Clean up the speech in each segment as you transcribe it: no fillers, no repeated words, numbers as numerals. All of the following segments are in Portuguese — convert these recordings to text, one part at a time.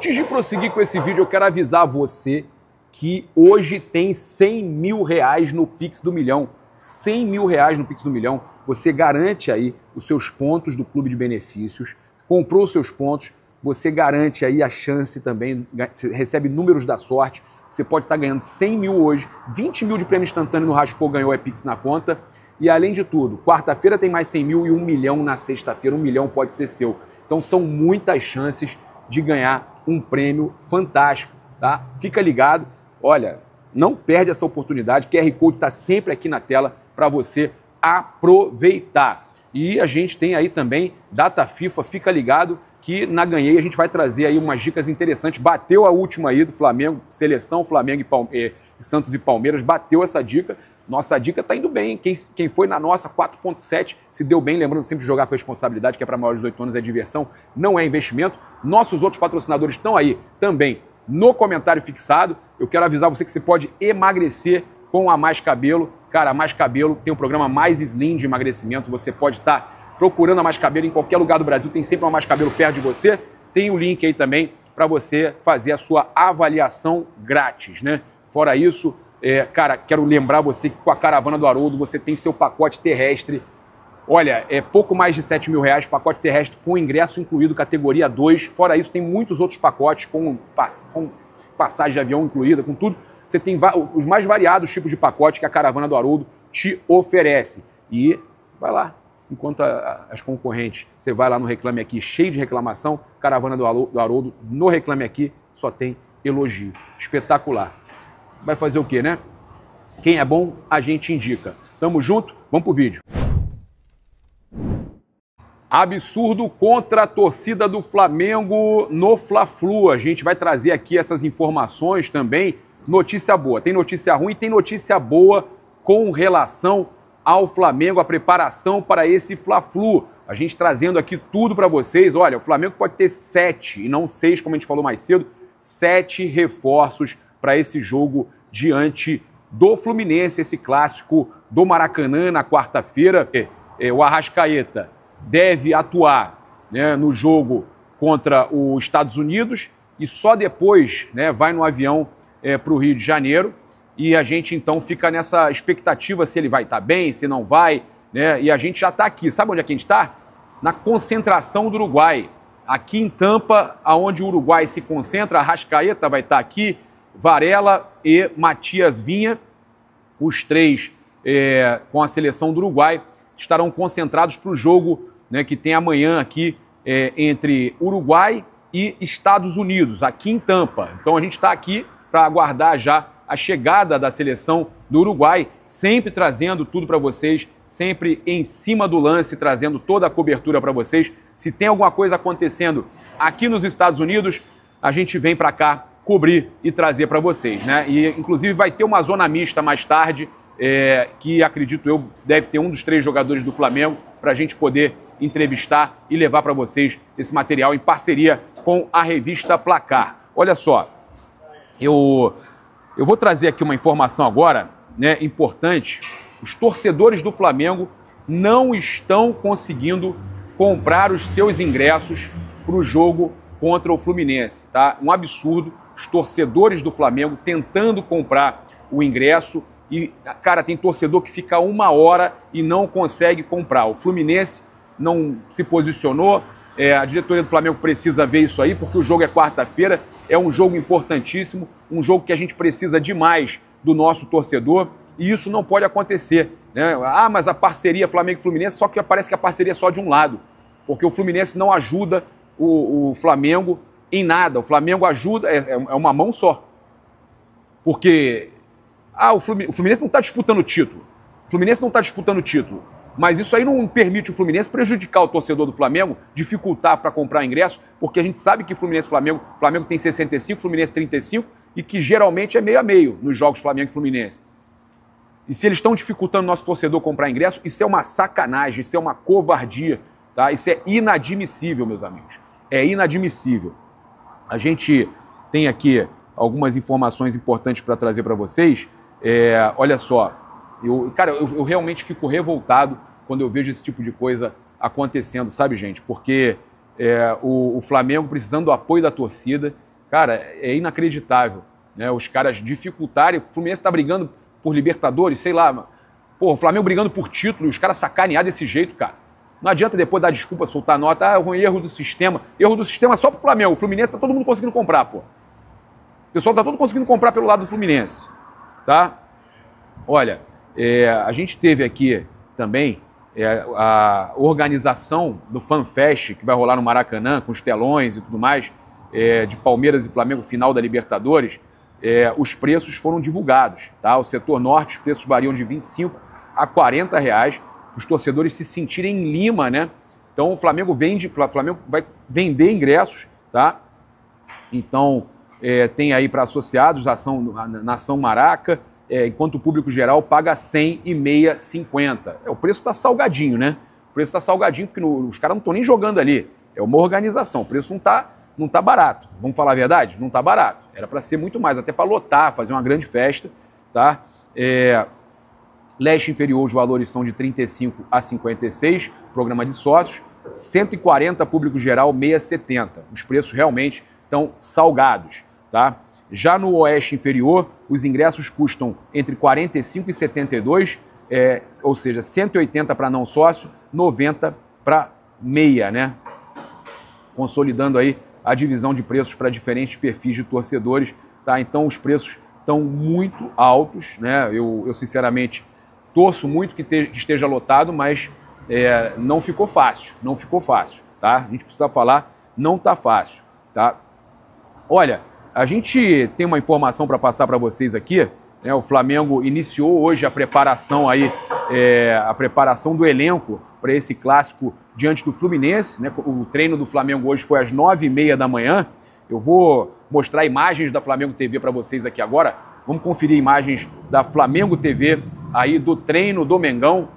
Antes de prosseguir com esse vídeo, eu quero avisar você que hoje tem R$100 mil no Pix do Milhão. R$100 mil no Pix do Milhão. Você garante aí os seus pontos do Clube de Benefícios, comprou os seus pontos, você garante aí a chance também, você recebe números da sorte, você pode estar ganhando 100 mil hoje, 20 mil de prêmio instantâneo no Raspou, ganhou, é Pix na conta. E além de tudo, quarta-feira tem mais 100 mil e 1 milhão na sexta-feira, 1 milhão pode ser seu. Então são muitas chances de ganhar um prêmio fantástico, tá? Fica ligado, olha, não perde essa oportunidade, QR Code está sempre aqui na tela para você aproveitar. E a gente tem aí também data FIFA, fica ligado que na Ganhei a gente vai trazer aí umas dicas interessantes. Bateu a última aí do Flamengo, seleção Flamengo e Santos e Palmeiras, bateu essa dica. Nossa dica tá indo bem. Quem foi na nossa 4.7 se deu bem, lembrando sempre de jogar com responsabilidade, que é para maiores de 18 anos, é diversão, não é investimento. Nossos outros patrocinadores estão aí também no comentário fixado. Eu quero avisar você que você pode emagrecer com a Mais Cabelo. Cara, a Mais Cabelo tem o programa Mais Slim de emagrecimento. Você pode estar procurando a Mais Cabelo em qualquer lugar do Brasil, tem sempre uma Mais Cabelo perto de você. Tem o link aí também para você fazer a sua avaliação grátis, né? Fora isso, cara, quero lembrar você que com a Caravana do Haroldo você tem seu pacote terrestre. Olha, é pouco mais de R$7 mil, pacote terrestre com ingresso incluído, categoria 2. Fora isso, tem muitos outros pacotes com passagem de avião incluída, com tudo. Você tem os mais variados tipos de pacote que a Caravana do Haroldo te oferece. E vai lá, enquanto as concorrentes, você vai lá no Reclame Aqui, cheio de reclamação, Caravana do Haroldo, no Reclame Aqui, só tem elogio. Espetacular. Vai fazer o quê, né? Quem é bom, a gente indica. Tamo junto, vamos pro vídeo. Absurdo contra a torcida do Flamengo no Fla-Flu. A gente vai trazer aqui essas informações também. Notícia boa. Tem notícia ruim e tem notícia boa com relação ao Flamengo, a preparação para esse Fla-Flu. A gente trazendo aqui tudo para vocês. Olha, o Flamengo pode ter 7 e não 6, como a gente falou mais cedo, 7 reforços para esse jogo diante do Fluminense, esse clássico do Maracanã na quarta-feira. O Arrascaeta deve atuar, né, no jogo contra os Estados Unidos e só depois, né, vai no avião para o Rio de Janeiro. E a gente então fica nessa expectativa se ele vai estar bem, se não vai, né? E a gente já está aqui. Sabe onde é que a gente está? Na concentração do Uruguai. Aqui em Tampa, aonde o Uruguai se concentra, a Arrascaeta vai estar aqui, Varela e Matias Vinha, os três com a seleção do Uruguai, estarão concentrados para o jogo, né, que tem amanhã aqui entre Uruguai e Estados Unidos, aqui em Tampa. Então a gente está aqui para aguardar já a chegada da seleção do Uruguai, sempre trazendo tudo para vocês, sempre em cima do lance, trazendo toda a cobertura para vocês. Se tem alguma coisa acontecendo aqui nos Estados Unidos, a gente vem para cá cobrir e trazer para vocês, né? E inclusive vai ter uma zona mista mais tarde, que acredito eu deve ter um dos 3 jogadores do Flamengo para a gente poder entrevistar e levar para vocês esse material em parceria com a revista Placar. Olha só, eu vou trazer aqui uma informação agora, né, importante. Os torcedores do Flamengo não estão conseguindo comprar os seus ingressos para o jogo contra o Fluminense, tá? Um absurdo. Os torcedores do Flamengo tentando comprar o ingresso e, cara, tem torcedor que fica 1 hora e não consegue comprar. O Fluminense não se posicionou. A diretoria do Flamengo precisa ver isso aí, porque o jogo é quarta-feira, é um jogo importantíssimo, um jogo que a gente precisa demais do nosso torcedor, e isso não pode acontecer, né? Ah, mas a parceria Flamengo e Fluminense, só que parece que a parceria é só de um lado, porque o Fluminense não ajuda o Flamengo em nada. O Flamengo ajuda, é uma mão só. Porque o Fluminense não está disputando o título. O Fluminense não está disputando o título. Mas isso aí não permite o Fluminense prejudicar o torcedor do Flamengo, dificultar para comprar ingresso, porque a gente sabe que Fluminense e Flamengo tem 65, Fluminense 35, e que geralmente é meio a meio nos jogos Flamengo e Fluminense. E se eles estão dificultando o nosso torcedor comprar ingresso, isso é uma sacanagem, isso é uma covardia, tá? Isso é inadmissível, meus amigos. É inadmissível. A gente tem aqui algumas informações importantes para trazer para vocês. Olha só, eu realmente fico revoltado quando eu vejo esse tipo de coisa acontecendo, sabe, gente? Porque o Flamengo precisando do apoio da torcida Cara, é inacreditável, né? Os caras dificultarem. O Fluminense tá brigando por Libertadores, sei lá. Pô, o Flamengo brigando por título, os caras sacanear desse jeito, cara. Não adianta depois dar desculpa, soltar nota. Ah, um erro do sistema. Erro do sistema só pro Flamengo. O Fluminense tá todo mundo conseguindo comprar, pô. O pessoal tá todo conseguindo comprar pelo lado do Fluminense, tá? Olha, a gente teve aqui também a organização do FanFest, que vai rolar no Maracanã, com os telões e tudo mais, de Palmeiras e Flamengo, final da Libertadores. Os preços foram divulgados, tá? O setor norte, os preços variam de R$25 a R$40, os torcedores se sentirem em Lima, né? Então o Flamengo vai vender ingressos, tá? Então tem aí para associados na Ação Maraca, enquanto o público geral paga 100 e meia 50. O preço está salgadinho, né? O preço está salgadinho porque os caras não estão nem jogando ali. É uma organização, o preço não tá barato. Vamos falar a verdade? Não tá barato. Era para ser muito mais, até para lotar, fazer uma grande festa, tá? Leste inferior, os valores são de 35 a 56, programa de sócios, 140 público geral, 670. Os preços realmente estão salgados, tá? Já no oeste inferior, os ingressos custam entre 45 e 72, ou seja, 180 para não sócio, 90 para meia, né? Consolidando aí a divisão de preços para diferentes perfis de torcedores, tá? Então os preços estão muito altos, né? Eu sinceramente torço muito que esteja lotado, mas não ficou fácil, tá? A gente precisa falar, não tá fácil, tá? Olha, a gente tem uma informação para passar para vocês aqui, né? O Flamengo iniciou hoje a preparação do elenco para esse clássico diante do Fluminense, né? O treino do Flamengo hoje foi às 9h30 da manhã. Eu vou mostrar imagens da Flamengo TV para vocês aqui agora. Vamos conferir imagens da Flamengo TV aí do treino do Mengão.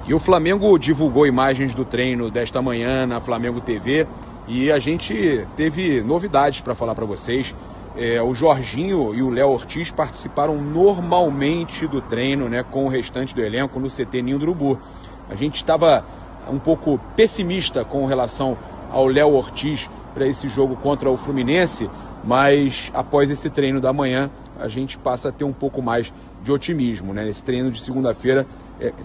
E o Flamengo divulgou imagens do treino desta manhã na Flamengo TV e a gente teve novidades para falar para vocês. O Jorginho e o Léo Ortiz participaram normalmente do treino, né, com o restante do elenco no CT Ninho do Urubu. A gente estava um pouco pessimista com relação ao Léo Ortiz para esse jogo contra o Fluminense, mas após esse treino da manhã a gente passa a ter um pouco mais de otimismo, né? Esse treino de segunda-feira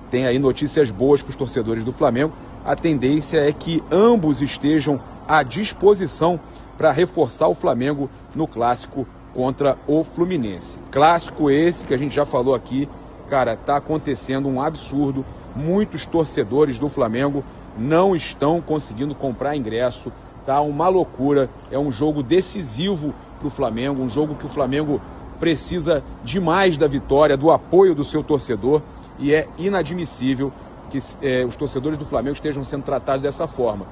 tem aí notícias boas para os torcedores do Flamengo. A tendência é que ambos estejam à disposição para reforçar o Flamengo no clássico contra o Fluminense. Clássico esse que a gente já falou aqui, cara, tá acontecendo um absurdo. Muitos torcedores do Flamengo não estão conseguindo comprar ingresso, tá uma loucura. É um jogo decisivo para o Flamengo, um jogo que o Flamengo precisa demais da vitória, do apoio do seu torcedor, e é inadmissível que os torcedores do Flamengo estejam sendo tratados dessa forma.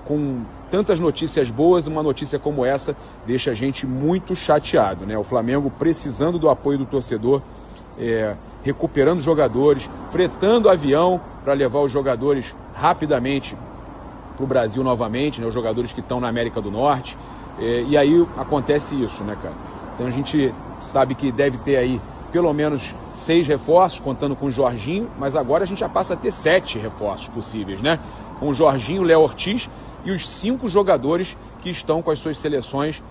Com tantas notícias boas, uma notícia como essa deixa a gente muito chateado, né? O Flamengo precisando do apoio do torcedor, recuperando jogadores, fretando avião para levar os jogadores rapidamente para o Brasil novamente, né? Os jogadores que estão na América do Norte, e aí acontece isso, né, cara? Então a gente sabe que deve ter aí pelo menos 6 reforços, contando com o Jorginho, mas agora a gente já passa a ter 7 reforços possíveis, né? Com o Jorginho, o Léo Ortiz e os 5 jogadores que estão com as suas seleções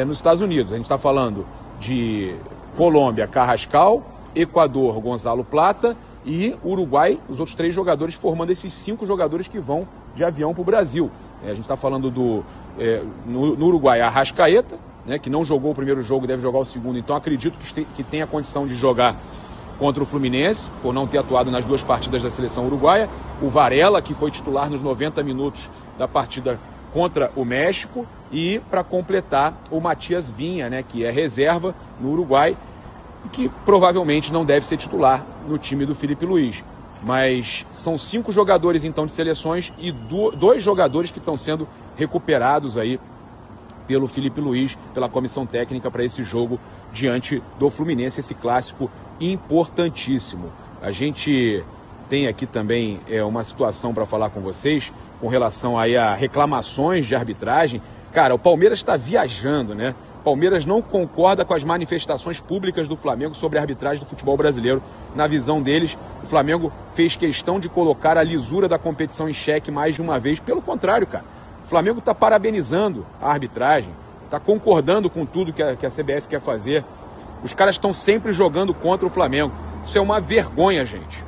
nos Estados Unidos. A gente está falando de Colômbia, Carrascal, Equador, Gonzalo Plata e Uruguai, os outros 3 jogadores formando esses 5 jogadores que vão de avião para o Brasil. A gente está falando no Uruguai, Arrascaeta, né, que não jogou o primeiro jogo, deve jogar o segundo, então acredito que tem a condição de jogar contra o Fluminense, por não ter atuado nas 2 partidas da seleção uruguaia. O Varela, que foi titular nos 90 minutos da partida contra o México, e para completar o Matias Vinha, né, que é reserva no Uruguai e que provavelmente não deve ser titular no time do Filipe Luís. Mas são 5 jogadores então de seleções e 2 jogadores que estão sendo recuperados aí pelo Filipe Luís, pela comissão técnica para esse jogo diante do Fluminense, esse clássico importantíssimo. A gente tem aqui também uma situação para falar com vocês com relação aí a reclamações de arbitragem. Cara, o Palmeiras está viajando, né? O Palmeiras não concorda com as manifestações públicas do Flamengo sobre a arbitragem do futebol brasileiro. Na visão deles, o Flamengo fez questão de colocar a lisura da competição em xeque mais de uma vez. Pelo contrário, cara, Flamengo está parabenizando a arbitragem, está concordando com tudo que a CBF quer fazer. Os caras estão sempre jogando contra o Flamengo. Isso é uma vergonha, gente.